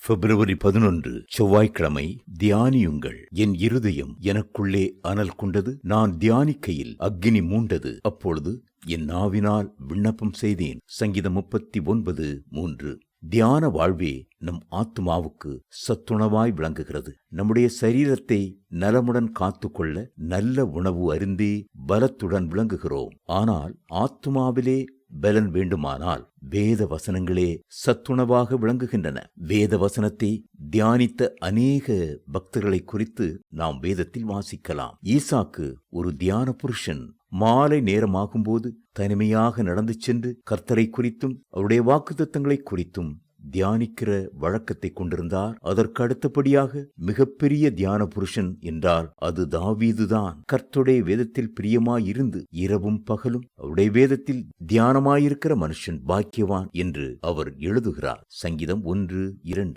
February 11 செவ்வாய்க்கிழமை. தியானியுங்கள். என் இருதயம் எனக்குள்ளே அனல் கொண்டது, நான் தியானிக்கையில் அக்கினி மூண்டது. அப்பொழுது என் நாவினால் விண்ணப்பம் செய்தேன். சங்கீதம் 39:3. தியான வாழ்வே நம் ஆத்துமாவுக்கு சத்துணவாய் விளங்குகிறது. நம்முடைய சரீரத்தை நலமுடன் காத்துக்கொள்ள நல்ல உணவு அருந்தே பலத்துடன் விளங்குகிறோம். ஆனால் ஆத்துமாவிலே பலன் வேண்டுமானால் வேத வசனங்களே சத்துணவாக விளங்குகின்றன. வேத வசனத்தை தியானித்த அநேக பக்தர்களை குறித்து நாம் வேதத்தில் வாசிக்கலாம். ஈசாக்கு ஒரு தியான புருஷன். மாலை நேரமாகும்போது தனிமையாக நடந்து சென்று கர்த்தரை குறித்தும் அவருடைய வாக்குத்தத்தங்களை குறித்தும் தியானிக்கிற வழக்கத்தை கொண்டிருந்தார். அதற்கு அடுத்தபடியாக மிகப்பெரிய தியான புருஷன் என்றால் அது தாவீதுதான். கர்த்தருடைய வேதத்தில் பிரியமாயிருந்து இரவும் பகலும் அவருடைய வேதத்தில் தியானமாயிருக்கிற மனுஷன் பாக்கியவான் என்று அவர் எழுதுகிறார். சங்கீதம் 1:2.